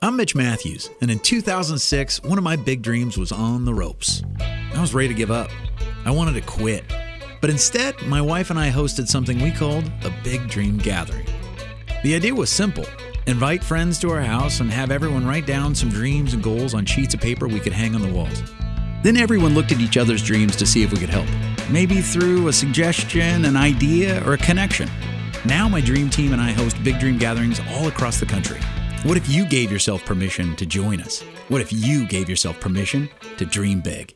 I'm Mitch Matthews, and in 2006, one of my big dreams was on the ropes. I was ready to give up. I wanted to quit. But instead, my wife and I hosted something we called a Big Dream Gathering. The idea was simple. Invite friends to our house and have everyone write down some dreams and goals on sheets of paper we could hang on the walls. Then everyone looked at each other's dreams to see if we could help. Maybe through a suggestion, an idea, or a connection. Now my dream team and I host big dream gatherings all across the country. What if you gave yourself permission to join us? What if you gave yourself permission to dream big?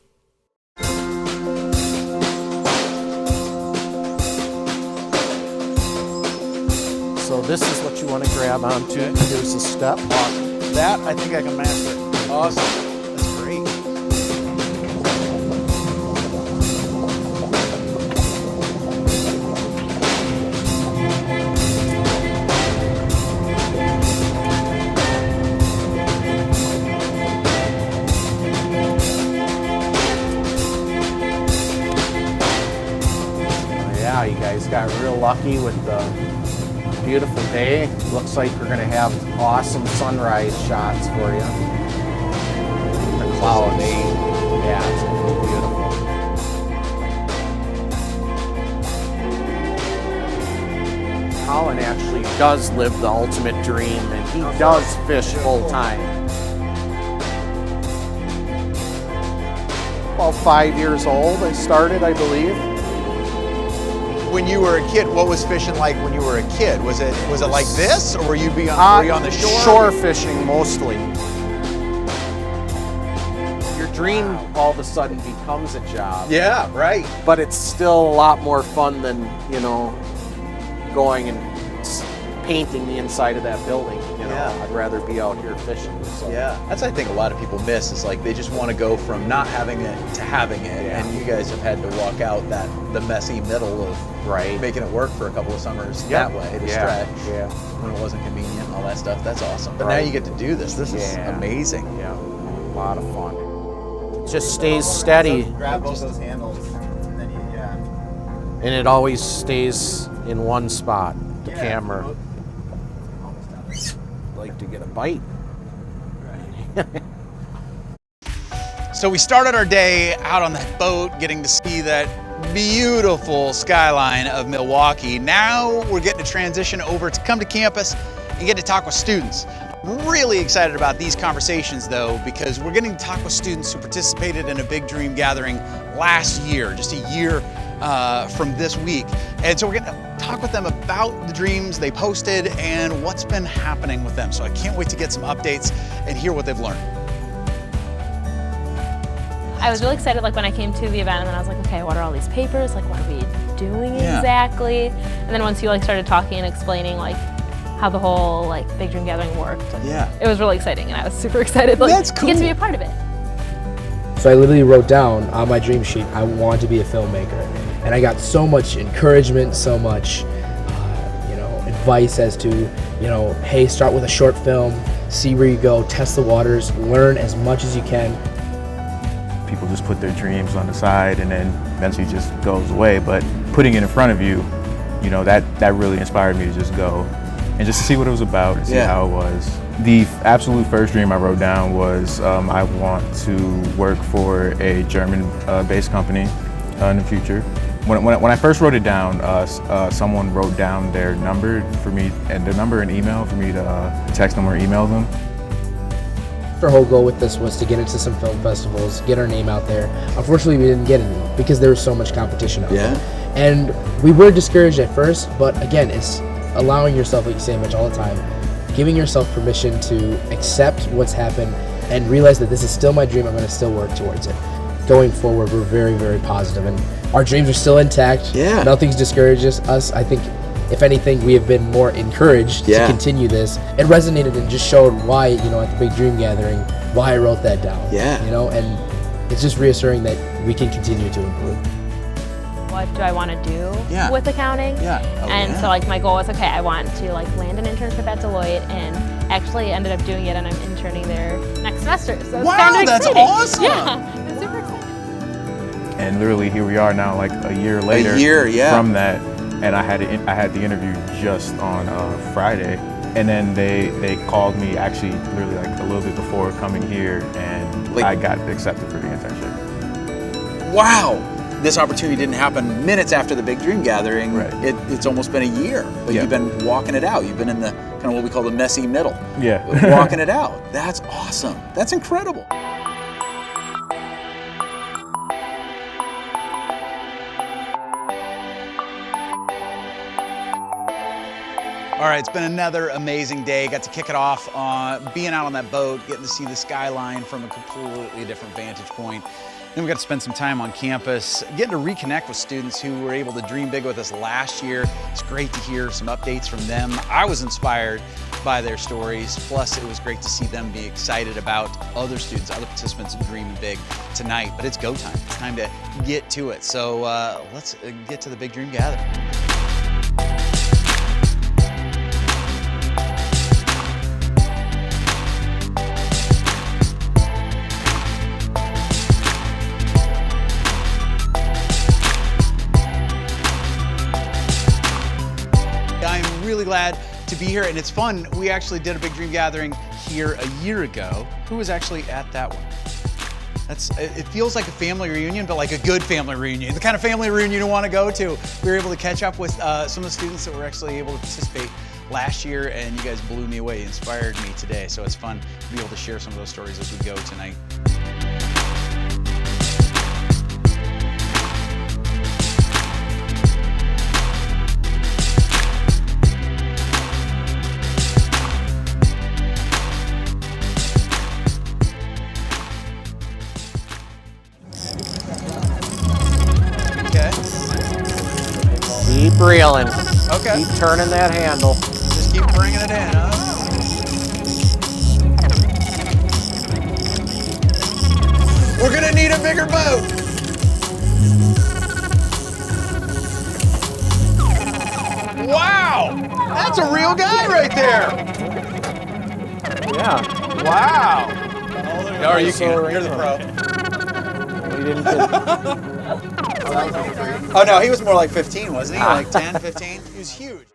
So this is what you want to grab onto. Here's the step. Awesome. That, I think I can master. Awesome. That's great. Yeah, you guys got real lucky with the beautiful day. Looks like we're going to have awesome sunrise shots for you. The clouds. Yeah, it's going to be beautiful. Colin actually does live the ultimate dream, and he does fish full time. About 5 years old I started, I believe. When you were a kid, what was fishing like when you were a kid? Was it like this, or were you were you on the shore? Shore fishing mostly. Your dream all of a sudden becomes a job. Yeah, right. But it's still a lot more fun than, going and painting the inside of that building. Yeah. I'd rather be out here fishing. So. Yeah, that's I think a lot of people miss. Is like they just want to go from not having it to having it, Yeah. and you guys have had to walk out the messy middle of making it work for a couple of summers that way to stretch. Yeah. When it wasn't convenient, all that stuff. That's awesome. But now you get to do this. This is amazing. Yeah, a lot of fun. It just stays steady. Grab both those handles, and then And it always stays in one spot. The camera. Like to get a bite. So we started our day out on that boat, getting to see that beautiful skyline of Milwaukee. Now we're getting to transition over to come to campus and get to talk with students. I'm really excited about these conversations though, because we're getting to talk with students who participated in a Big Dream Gathering last year, just a year from this week. And so we're going to talk with them about the dreams they posted and what's been happening with them. So I can't wait to get some updates and hear what they've learned. I was really excited when I came to the event, and then I was like, okay, what are all these papers? What are we doing exactly? And then once you started talking and explaining how the whole Big Dream Gathering worked, it was really exciting, and I was super excited That's cool. to get to be a part of it. So I literally wrote down on my dream sheet, I want to be a filmmaker. And I got so much encouragement, so much advice as to, hey, start with a short film, see where you go, test the waters, learn as much as you can. People just put their dreams on the side and then eventually just goes away. But putting it in front of you, that really inspired me to just go and just see what it was about and see how it was. The absolute first dream I wrote down was I want to work for a German-based company in the future. When I first wrote it down, someone wrote down their number for me, and their number and email for me to text them or email them. Our whole goal with this was to get into some film festivals, get our name out there. Unfortunately, we didn't get any because there was so much competition out there. And we were discouraged at first, but again, it's allowing yourself, like you say, Mitch, all the time, giving yourself permission to accept what's happened and realize that this is still my dream, I'm going to still work towards it. Going forward, we're very, very positive, and our dreams are still intact. Nothing's discouraged us. I think, if anything, we have been more encouraged to continue this. It resonated and just showed why, at the Big Dream Gathering, why I wrote that down. And it's just reassuring that we can continue to improve. What do I want to do with accounting? So my goal was, okay, I want to land an internship at Deloitte, and actually ended up doing it, and I'm interning there next semester. So it's kind of that's exciting. awesome. Yeah, it's super exciting. And literally here we are now, a year later from that. And I had the interview just on Friday. And then they called me actually literally like a little bit before coming here, and Like- I got accepted for the internship. Wow. This opportunity didn't happen minutes after the Big Dream Gathering. Right. It's almost been a year, but Yeah. you've been walking it out. You've been in the kind of what we call the messy middle. Yeah. Walking it out. That's awesome. That's incredible. All right, it's been another amazing day. Got to kick it off on being out on that boat, getting to see the skyline from a completely different vantage point. Then we got to spend some time on campus, getting to reconnect with students who were able to dream big with us last year. It's great to hear some updates from them. I was inspired by their stories. Plus, it was great to see them be excited about other students, other participants dreaming big tonight. But it's go time. It's time to get to it. So let's get to the Big Dream Gathering. I'm really glad to be here, and it's fun. We actually did a Big Dream Gathering here a year ago. Who was actually at that one? It feels like a family reunion, but like a good family reunion, the kind of family reunion you want to go to. We were able to catch up with some of the students that were actually able to participate last year, and you guys blew me away, inspired me today. So it's fun to be able to share some of those stories as we go tonight. Okay. Keep reeling. Okay. Keep turning that handle. Just keep bringing it in, huh? We're gonna need a bigger boat. Wow, that's a real guy right there. Yeah. Wow. No, you can't. You're the pro. We didn't get, Oh no, he was more like 15, wasn't he? Like 10, 15? He was huge.